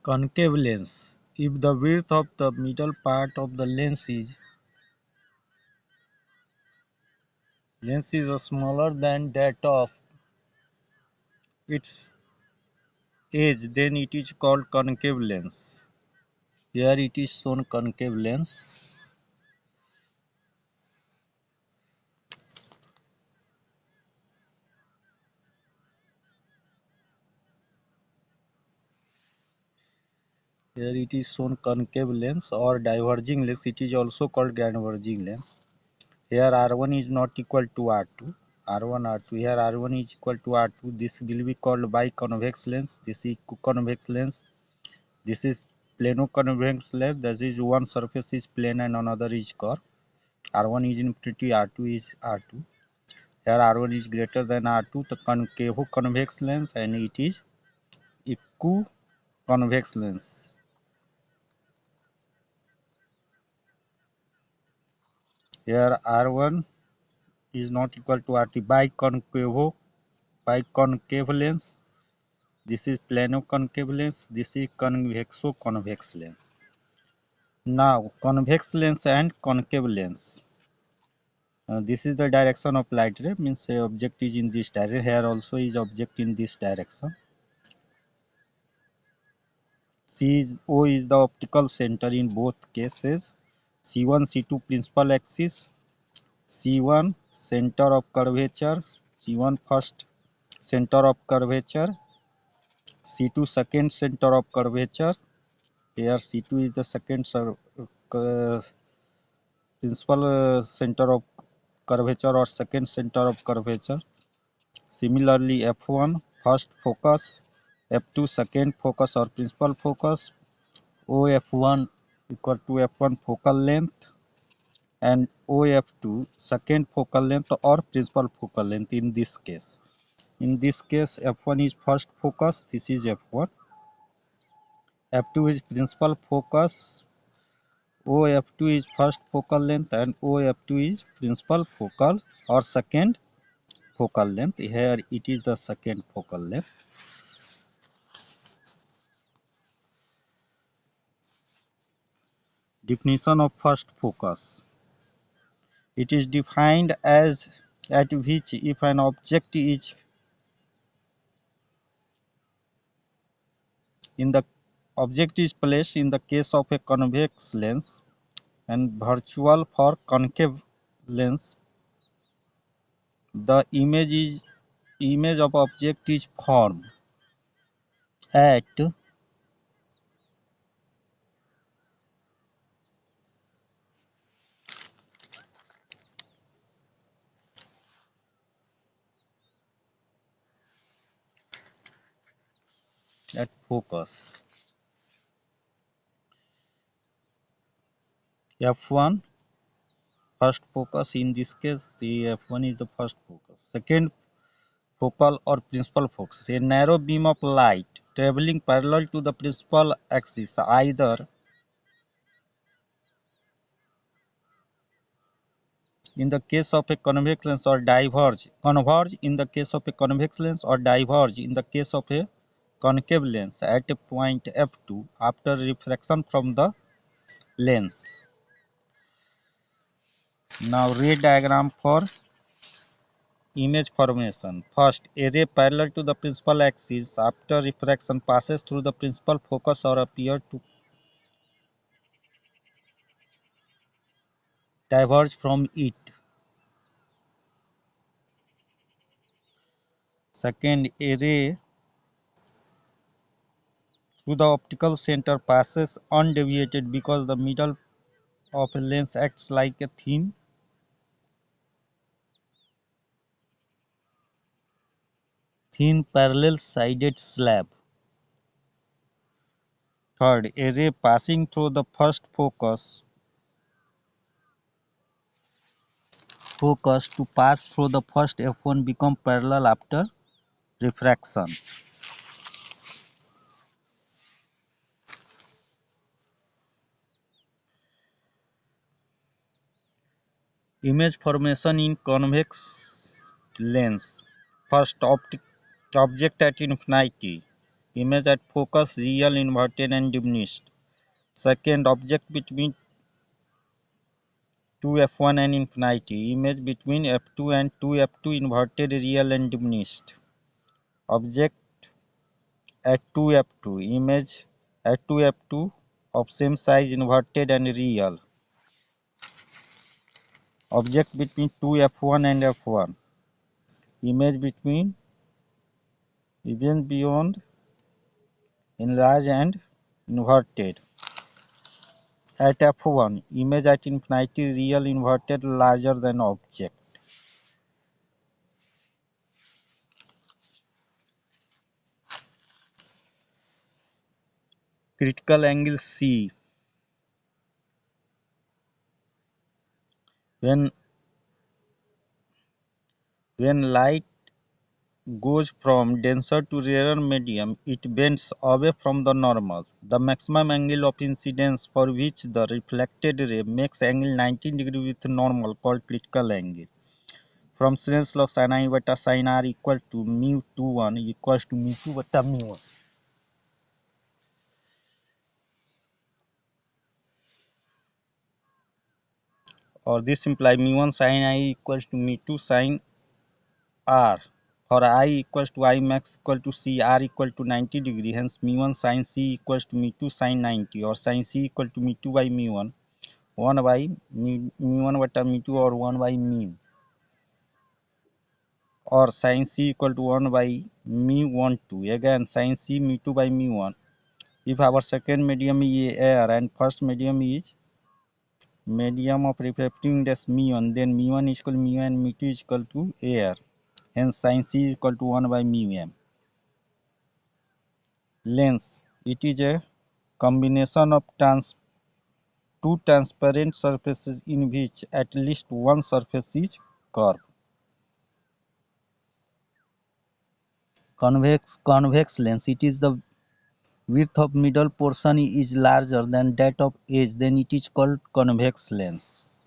Concave lens. If the width of the middle part of the lens is smaller than that of its edge, then it is called concave lens. Here it is shown concave lens. Here it is shown concave lens or diverging lens. It is also called diverging lens. Here R1 is not equal to R2. R1, R2. Here R1 is equal to R2. This will be called biconvex lens. This is equiconvex lens. This is plano-convex lens. That is one surface is plane and another is curved. R1 is infinity, R2 is R2. Here R1 is greater than R2, the concavo-convex lens, and it is equiconvex lens. Here R1 is not equal to RT. Biconcave lens. This is plano-concave lens. This is convexo-convex lens. Now convex lens and concave lens. This is the direction of light ray, means say object is in this direction. Here also is object in this direction. O is the optical center in both cases. C1, C2 principal axis. C1 center of curvature. C1 first center of curvature. C2 second center of curvature. Here C2 is the second principal center of curvature or second center of curvature. Similarly, F1 first focus, F2 second focus or principal focus, OF1 equal to F1 focal length, and OF2 second focal length or principal focal length in this case. In this case, F1 is first focus, this is F1. F2 is principal focus, OF2 is first focal length, and OF2 is principal focal or second focal length. Here it is the second focal length. Definition of first focus. It is defined as at which if an object is placed in the case of a convex lens and virtual for concave lens, the image of object is formed at focus. F1 first focus, in this case the F1 is the first focus. Second focal or principal focus, a narrow beam of light traveling parallel to the principal axis, either in the case of a convex lens or converge in the case of a convex lens or diverge in the case of a concave lens at a point F2 after refraction from the lens. Now ray diagram for image formation. First, a ray parallel to the principal axis after refraction passes through the principal focus or appear to diverge from it. Second, a ray through the optical center passes undeviated because the middle of a lens acts like a thin parallel sided slab. Third, a ray passing through the first focus to pass through the first F1 become parallel after refraction. Image formation in convex lens. First, object at infinity. image at focus, real, inverted and diminished. Second, object between 2f1 and infinity, image between f2 and 2f2, inverted, real and diminished. Object at 2f2, image at 2f2 of same size, inverted and real. Object between 2f1 and f1, image between even beyond, enlarged and inverted. At f1, image at infinity, real, inverted, larger than object. Critical angle C. When light goes from denser to rarer medium, it bends away from the normal. The maximum angle of incidence for which the reflected ray makes angle 90 degree with normal, called critical angle. From Snell's law, sin I beta sin r equal to mu 2 1 equals to mu 2 beta mu 1. Or this implies mu 1 sin I equals to mu 2 sin r. For I equals to I max equal to C, R equal to 90 degree, hence mu1 sin C equals to mu2 sin 90, or sin C equal to mu2 by mu1, 1 by mu1 beta mu2, or 1 by mu, or sin C equal to 1 by mu1 2, again sin C mu2 by mu1. If our second medium is air and first medium is medium of refractive index mu1, then mu1 is equal to mu and mu2 is equal to air, hence sin C is equal to 1 by mu m. Lens. It is a combination of two transparent surfaces in which at least one surface is curved. Convex lens. It is the width of middle portion is larger than that of edge, then it is called convex lens.